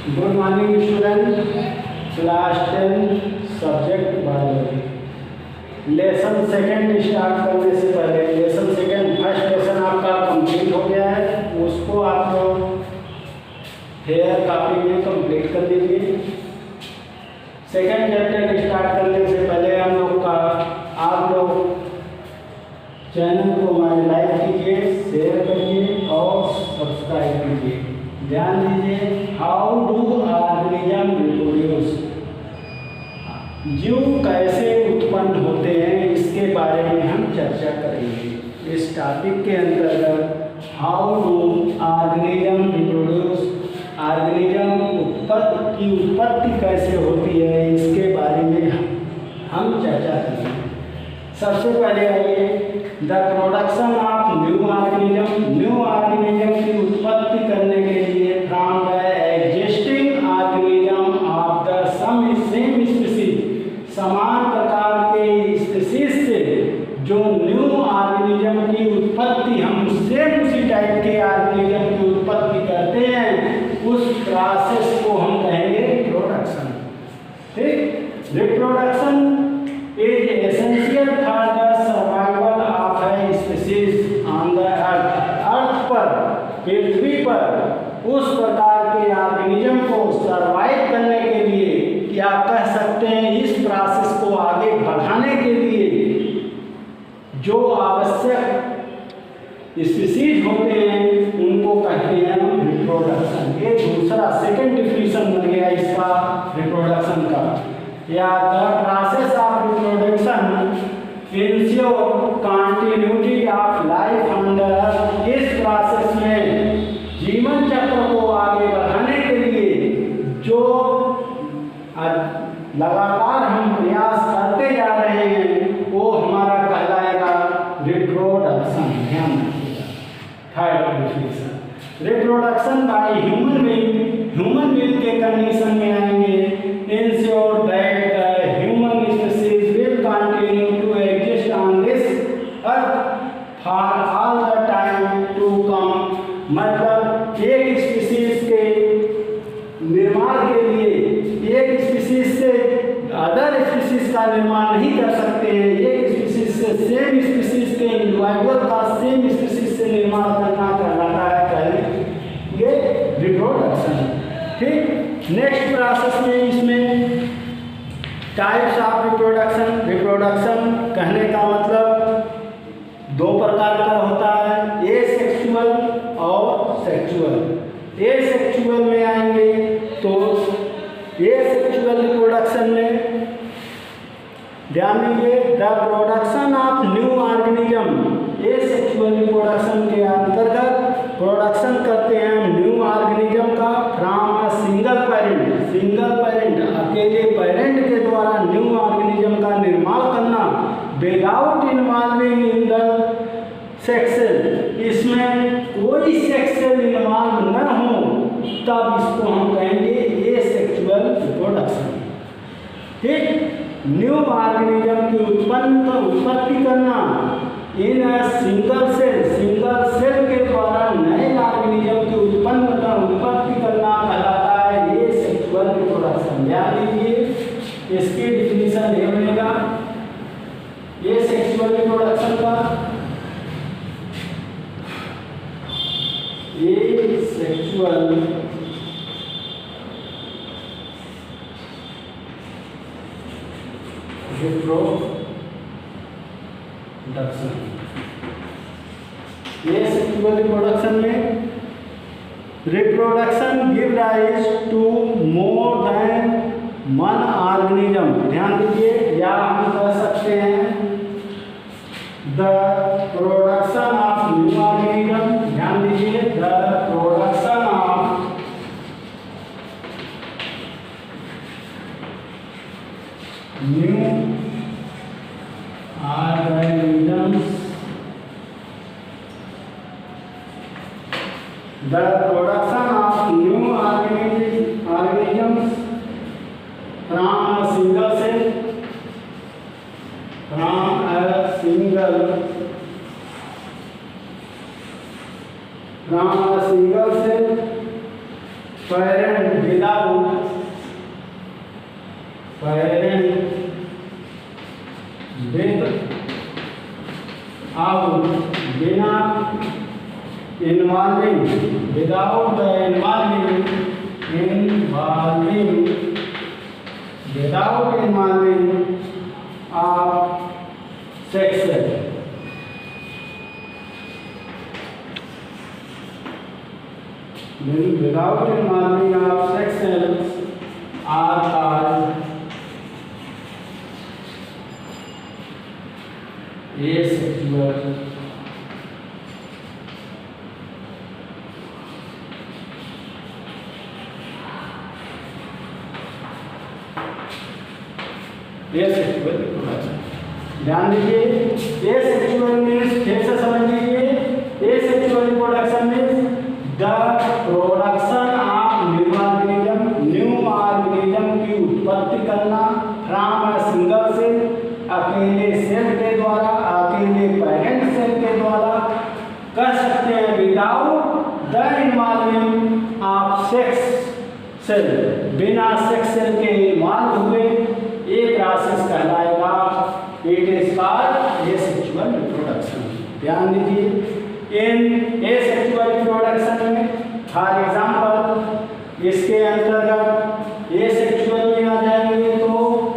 Good morning student, class 10 subject biology. Lesson second start करने से पहले लेसन सेकंड फर्स्ट लेसन आपका complete हो गया है, उसको आप लोग हेयर कॉपी में कंप्लीट कर लीजिए। सेकंड चैप्टर स्टार्ट करने से पहले हम लोग का आप लोग चैनल को हमारे लाइक कीजिए, शेयर करिए और सब्सक्राइब कीजिए। ध्यान दीजिए, हाउ डू ऑर्गेनिज्म रिप्रोड्यूस, जीव कैसे उत्पन्न होते हैं इसके बारे में हम चर्चा करेंगे। इस टॉपिक के अंतर्गत how do organism reproduce, organism उत्पत्ति कैसे होती है इसके बारे में हम चर्चा करेंगे। सबसे पहले आइए, the production of new organism की उत्पत्ति करने के लिए from the existing organism of the same species, समान प्रकार के स्पीसीज से जो न्यू ऑर्गेनिज्म की उत्पत्ति, हम सेम उसी टाइप के ऑर्गेनिज्म की उत्पत्ति करते हैं, उस प्रोसेस को हम कहेंगे रिप्रोडक्शन। ठीक, reproduction is essential for the survival of a species on the अर्थ पर, पृथ्वी पर उस प्रकार के ऑर्गेनिज्म को सरवाइव करने के लिए, क्या कह सकते हैं, इस प्रोसेस को आगे बढ़ाने के लिए जो आवश्यक स्पीसीज होते हैं उनको कहते हैं हम रिप्रोडक्शन। ये दूसरा सेकंड डिफिनीशन बन गया इसका रिप्रोडक्शन का। या the process of reproduction ensure continuity of life under, इस प्रोसेस में जीवन चक्र को आगे बढ़ाने के लिए जो लगातार हम प्रयास करते जा रहे हैं वो हमारा कहलाएगा रिप्रोडक्शन। ध्यान रखिएगा। Third definition, reproduction by human being के कंडीशन में आएंगे, ensure that the human species will continue to exist on this earth for all the time to come। मतलब एक स्पीसीज के निर्माण के लिए एक स्पीसीज से अदर स्पीसीज का निर्माण नहीं कर सकते हैं, एक स्पीसीज से सेम स्पीसीज के इंडिविजुअल का सेम स्पीसीज से निर्माण करना कहलाता है पहले ये रिप्रोडक्शन। ठीक, नेक्स्ट प्रोसेस में इसमें टाइप्स ऑफ रिप्रोडक्शन कहने का मतलब दो प्रकार का होता है, एसेक्सुअल और सेक्सुअल। एसेक्सुअल में आएंगे तो एसेक्सुअल रिप्रोडक्शन में ध्यान दीजिए, the production of new organism, asexual reproduction के अंतर्गत प्रोडक्शन करते हैं न्यू ऑर्गेनिज्म का फ्रॉम अ सिंगल पेरेंट, अकेले पेरेंट के द्वारा न्यू ऑर्गेनिज्म का निर्माण करना, विदाउट इन्वॉल्विंग इन द सेक्सेल, इसमें कोई सेक्सेल इन्वॉल्व न हो, तब इसको हम कहेंगे एसेक्सुअल रिप्रोडक्शन। ठीक, न्यू ऑर्गेनिज्म की उत्पत्ति करना इन सिंगल सेल के द्वारा नए ऑर्गेनिज्म की उत्पत्ति करना कहलाता है ये सेक्सुअल रिप्रोडक्शन। ध्यान दीजिए, इसकी डिफिनीशन ये बनेगा ये सेक्सुअल रिप्रोडक्शन का, ये सेक्सुअल रिप्रोडक्शन में reproduction give rise to more than one organism. ध्यान दीजिए, या हम कह सकते हैं the production of new organism. ध्यान दीजिए, the production of new organisms, the production of new organisms from a single cell, parent without बिना involving without involving of sex cell. Without involving of sex cells are called asexual. Asexual reproduction. ध्यान दीजिए, asexual means फिर से समझ लीजिए, asexual reproduction means the production of new organism की उत्पत्ति करना फ्रॉम अ सिंगल सेल, अकेले सेल के द्वारा, अकेले पेरेंट सेल के द्वारा, कह सकते हैं without the involving of sex cell, बिना सेक्स सेल के इन्वॉल्व हुए ये प्रोसेस कहलाएगा, it is called asexual reproduction. ध्यान दीजिए, इन एसेक्सुअल रिप्रोडक्शन में फॉर एग्जांपल इसके अंतर्गत एसेक्सुअल में आ जाएंगे, तो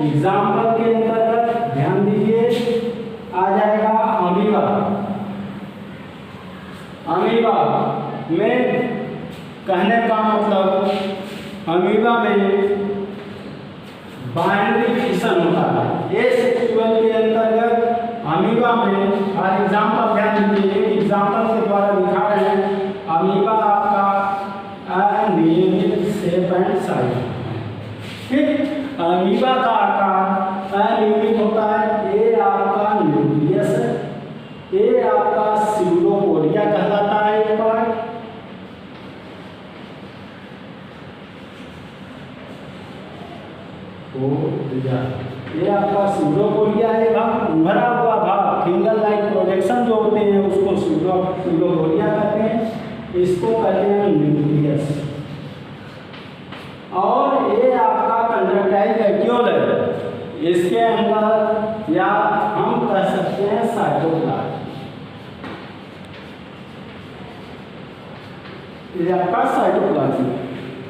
एग्जांपल के अंतर्गत ध्यान दीजिए आ जाएगा अमीबा। अमीबा में कहने का मतलब, अमीबा में बाइनरी फिशन होता है। एसेक्सुअल के अंतर्गत अमीबा में फॉर एग्जांपल ध्यान दीजिए, एग्जांपल के द्वारा दिखा रहे हैं, अमीबा आपका अनियमित शेप एंड साइज, ठीक, अमीबा का आकार अनियमित होता है। ये आपका न्यूक्लियस है, ये आपका स्यूडोपोडिया कहलाता है। ये पार्ट ये आपका स्यूडोपोडिया है, भाग उभरा हुआ भाग, फिंगर लाइक प्रोजेक्शन जो होते हैं उसको स्यूडोपोडिया कहते हैं, इसको कहते हैं न्यूक्लियस। और ये आपका कंडक्टाइल वैक्यूल है, इसके अंदर या हम कह सकते हैं साइटोप्लाज्म, ये आपका साइटोप्लाज्म।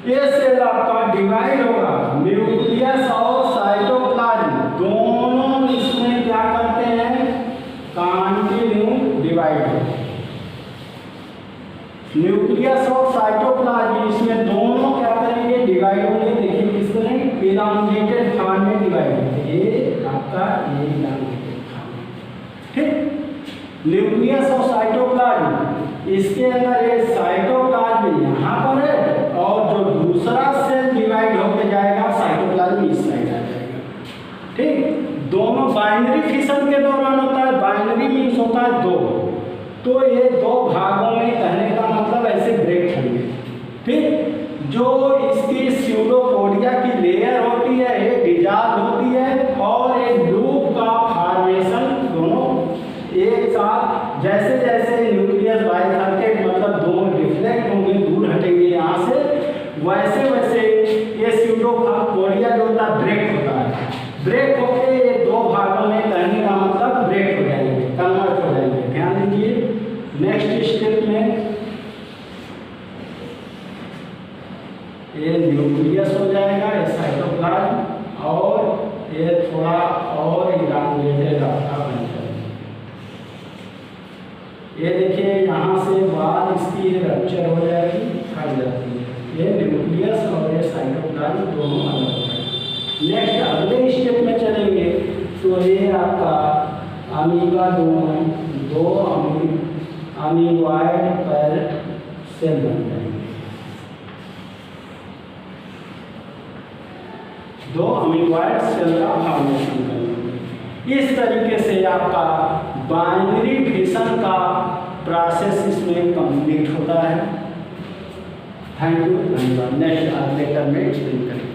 ये सेल आपका डिवाइड होगा, न्यूक्लियस और साइटोप्लाज्म दोनों इसमें क्या करते हैं, कंटिन्यू डिवाइड होते हैं। न्यूक्लियस और साइटोप्लाज्म इसमें दोनों क्या करेंगे, डिवाइड होंगे। देखिए किस तरह इलांगेटेड फॉर्म में डिवाइड होते हैं, ये आपका ये इलांगेटेड फॉर्म, ठीक। न्यूक्लियस और साइटोप्लाज्म, इसके अंदर ये साइटोप्लाज्म यहाँ पर है और जो दूसरा सेल डिवाइड होकर जाएगा साइटोप्लाज्म इस साइड आ जाएगा, ठीक। दोनों बाइनरी फिशन के दौरान होता है, बाइनरी मीन्स होता है दो, तो ये दो भागों में कहने का मतलब ऐसे ब्रेक होंगे, ठीक। जो इसकी स्यूडोपोडिया की लेयर होती है ये डिसॉल्व होती है और एक लूप का फॉर्मेशन दोनों एक साथ, जैसे जैसे न्यूक्लियस बाइफर्केट मतलब दोनों रिफ्लेक्ट होंगे, दूर हटेंगे यहाँ से, वैसे वैसे ये स्यूडोपोडिया जो होता है ब्रेक होता है, ब्रेक होके ये दो भागों में कहने का मतलब ब्रेक हो जाएंगे, कन्वर्ट हो जाएंगे। ध्यान दीजिए, नेक्स्ट स्टेप में ये न्यूक्लियस हो जाएगा, ये साइटोप्लाज्म, और ये थोड़ा और इलांगेटेड आपका बन जाएगा। ये देखिए यहाँ से बाल इसकी रप्चर हो जाएगी, फट जाती है, ये न्यूक्लियस और ये साइटोप्लाज्म दोनों अलग हो जाएंगे। नेक्स्ट अगले स्टेप में चलेंगे तो ये आपका अमीबा दोनों दो अमीबॉइड पर सेल बन जाएंगे, दो अमीबॉइड सेल का फॉर्मेशन करेंगे। इस तरीके से आपका बाइनरी फिशन का प्रोसेस इसमें कंप्लीट होता है। थैंक यू, धन्यवाद। नेक्स्ट लेक्चर में एक्सप्लेन करेंगे।